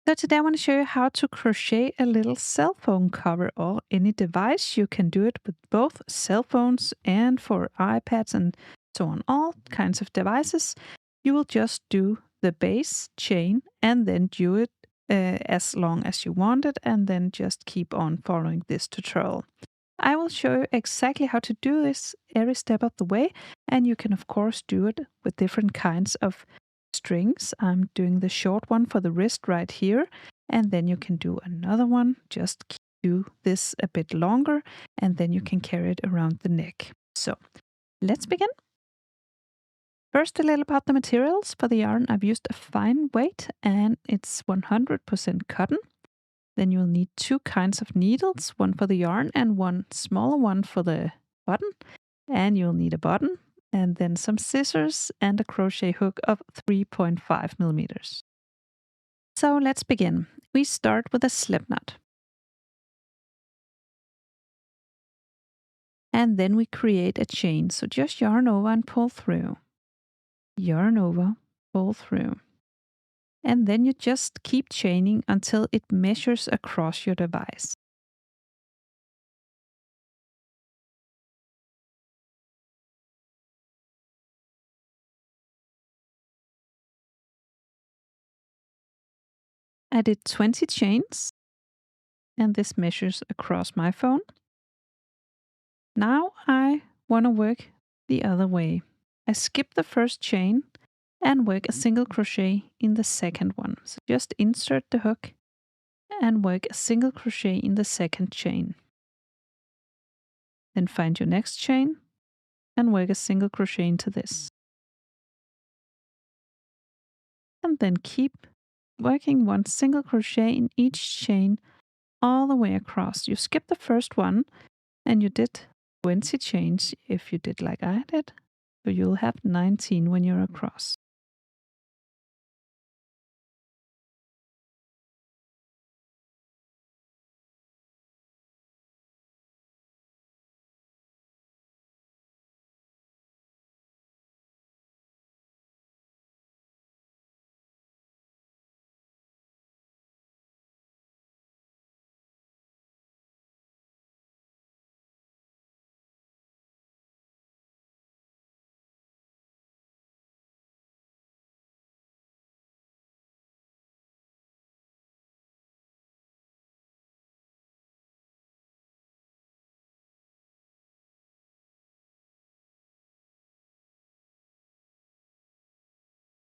So today I want to show you how to crochet a little cell phone cover or any device. You can do it with both cell phones and for iPads and so on, all kinds of devices. You will just do the base chain and then do it as long as you want it, and then just keep on following this tutorial. I will show you exactly how to do this every step of the way, and you can, of course, do it with different kinds of strings. I'm doing the short one for the wrist right here, and then you can do another one. Just do this a bit longer, and then you can carry it around the neck. So let's begin. First, a little about the materials. For the yarn, I've used a fine weight, and it's 100% cotton. Then you'll need two kinds of needles, one for the yarn and one smaller one for the button. And you'll need a button, and then some scissors and a crochet hook of 3.5 millimeters. So let's begin. We start with a slip knot. And then we create a chain. So just yarn over and pull through. Yarn over, pull through. And then you just keep chaining until it measures across your device. I did 20 chains, and this measures across my phone. Now I want to work the other way. I skip the first chain and work a single crochet in the second one. So just insert the hook and work a single crochet in the second chain. Then find your next chain and work a single crochet into this. And then keep working one single crochet in each chain all the way across. You skip the first one and you did 20 chains if you did like I did. So you'll have 19 when you're across.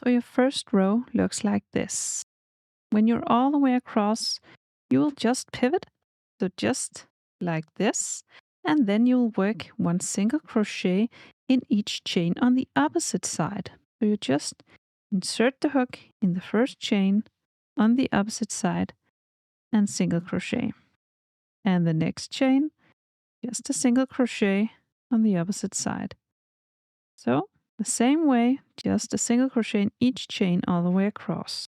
So your first row looks like this. When you're all the way across, you will just pivot, so just like this, and then you'll work one single crochet in each chain on the opposite side. So you just insert the hook in the first chain on the opposite side and single crochet. And the next chain, just a single crochet on the opposite side. So the same way, just a single crochet in each chain all the way across.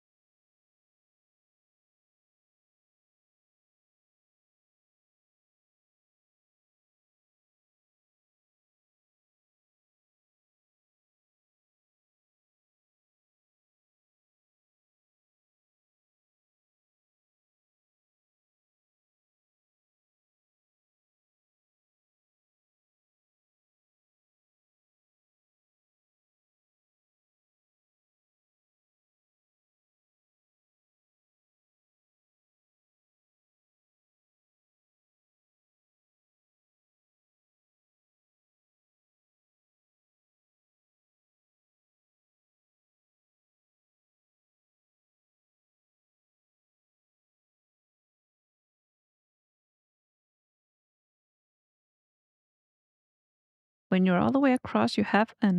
When you're all the way across, you have a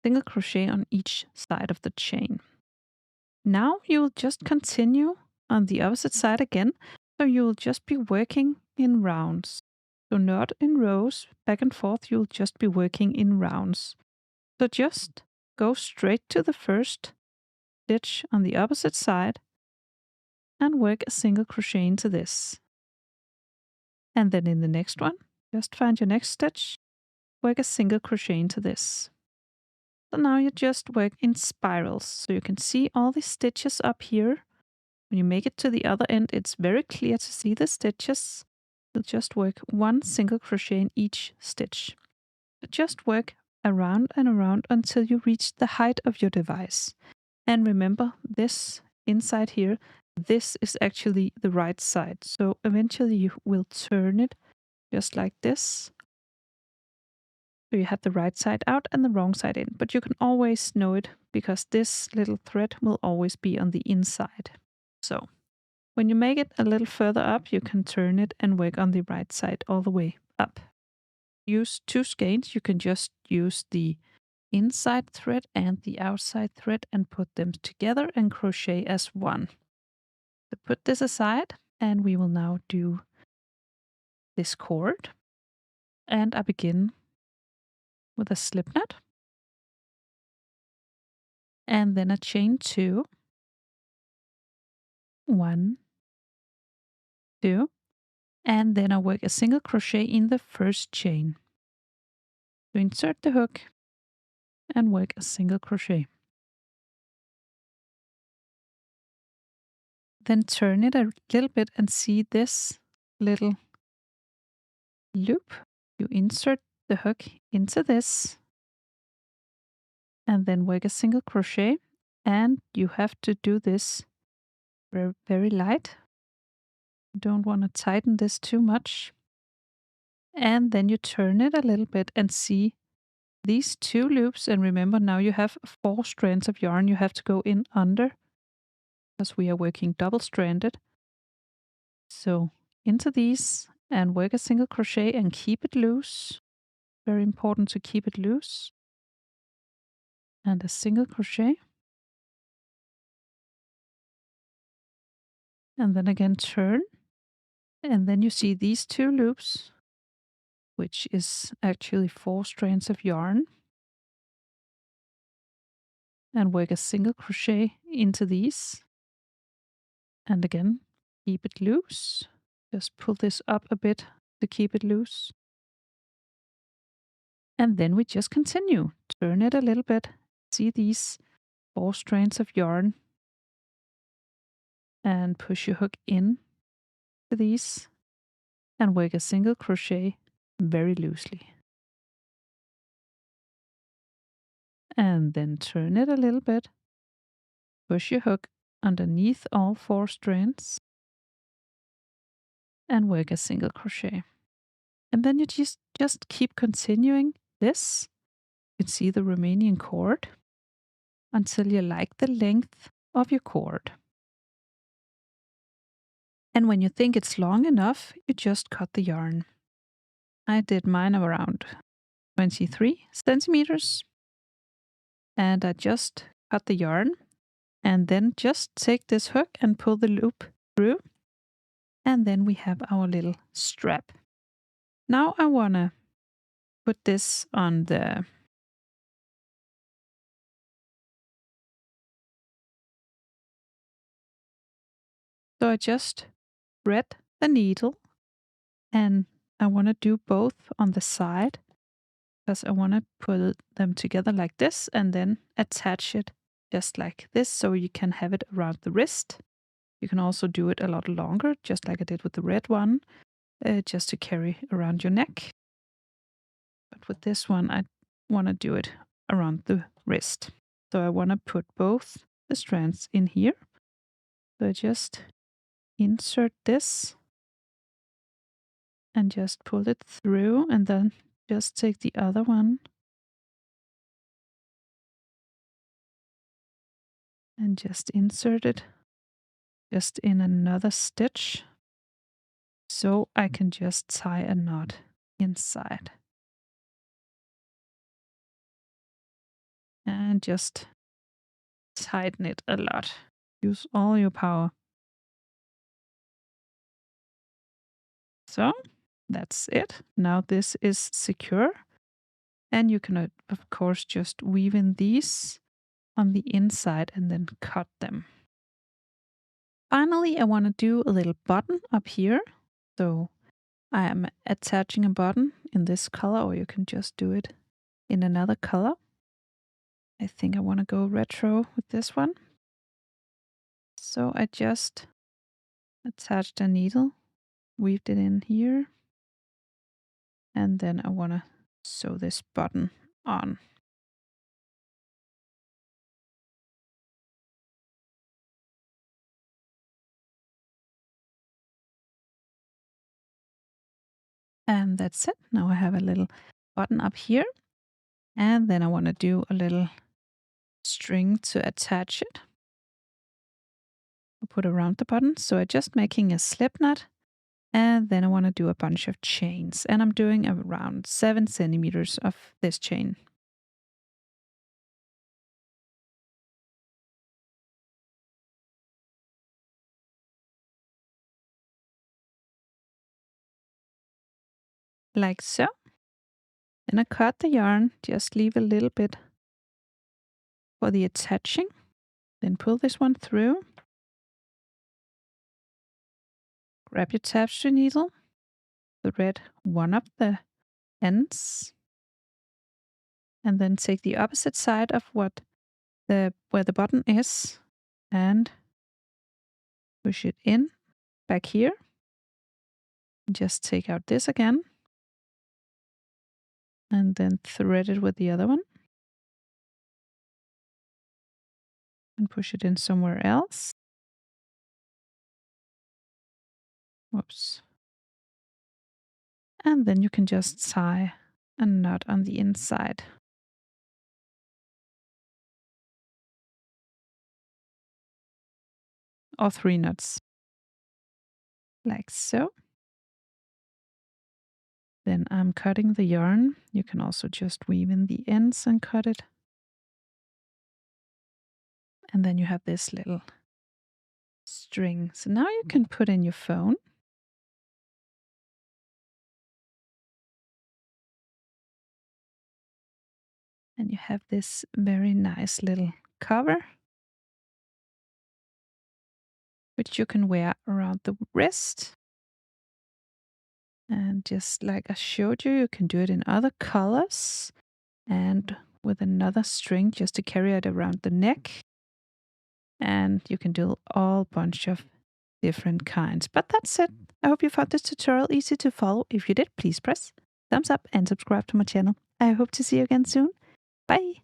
single crochet on each side of the chain. Now you'll just continue on the opposite side again, so you'll just be working in rounds. So not in rows, back and forth, you'll just be working in rounds. So just go straight to the first stitch on the opposite side and work a single crochet into this. And then in the next one, just find your next stitch, work a single crochet into this. So now you just work in spirals. So you can see all the stitches up here When you make it to the other end, it's very clear to see the stitches. You'll just work one single crochet in each stitch. Just work around and around until you reach the height of your device. And remember, this inside here, this is actually the right side. So eventually you will turn it just like this. So you have the right side out and the wrong side in. But you can always know it because this little thread will always be on the inside. So when you make it a little further up, you can turn it and work on the right side all the way up. Use two skeins. You can just use the inside thread and the outside thread and put them together and crochet as one. So put this aside and we will now do this cord. And I begin with a slip knot and then a chain 2. 1, 2, and then I work a single crochet in the first chain. So insert the hook and work a single crochet. Then turn it a little bit and see this little loop. You insert the hook into this and then work a single crochet, and you have to do this very, very light. You don't want to tighten this too much. And then you turn it a little bit and see these 2 loops, and remember now you have 4 strands of yarn you have to go in under because we are working double-stranded. So into these and work a single crochet and keep it loose. Very important to keep it loose. And a single crochet. And then again turn. And then you see these 2 loops, which is actually 4 strands of yarn. And work a single crochet into these. And again, keep it loose. Just pull this up a bit to keep it loose. And then we just continue. Turn it a little bit. See these 4 strands of yarn. And push your hook in to these. And work a single crochet very loosely. And then turn it a little bit. Push your hook underneath all 4 strands. And work a single crochet. And then you just keep continuing this. You can see the remaining cord until you like the length of your cord. And when you think it's long enough, you just cut the yarn. I did mine around 23 centimeters. And I just cut the yarn and then just take this hook and pull the loop through. And then we have our little strap. Now I want to put this on the So I just thread the needle and I want to do both on the side because I want to put them together like this and then attach it just like this so you can have it around the wrist. You can also do it a lot longer, just like I did with the red one, just to carry around your neck. But with this one, I want to do it around the wrist. So I want to put both the strands in here. So I just insert this and just pull it through and then just take the other one and just insert it just in another stitch so I can just tie a knot inside. And just tighten it a lot. Use all your power. So that's it. Now this is secure. And you can, of course, just weave in these on the inside and then cut them. Finally, I want to do a little button up here. So I am attaching a button in this color, or you can just do it in another color. I think I want to go retro with this one. So I just attached a needle, weaved it in here, and then I want to sew this button on. And that's it. Now I have a little button up here, and then I want to do a little string to attach it. I'll put around the button. So I'm just making a slip knot, and then I want to do a bunch of chains, and I'm doing around 7 centimeters of this chain. Like so. Then I cut the yarn, just leave a little bit for the attaching, then pull this one through, grab your tapestry needle, thread one of the ends, and then take the opposite side of where the button is and push it in back here. Just take out this again and then thread it with the other one and push it in somewhere else. Whoops. And then you can just tie a knot on the inside. Or 3 knots. Like so. Then I'm cutting the yarn. You can also just weave in the ends and cut it. And then you have this little string. So now you can put in your phone. And you have this very nice little cover, which you can wear around the wrist. And just like I showed you, you can do it in other colors and with another string just to carry it around the neck. And you can do all bunch of different kinds. But that's it. I hope you found this tutorial easy to follow. If you did, please press thumbs up and subscribe to my channel. I hope to see you again soon. Bye!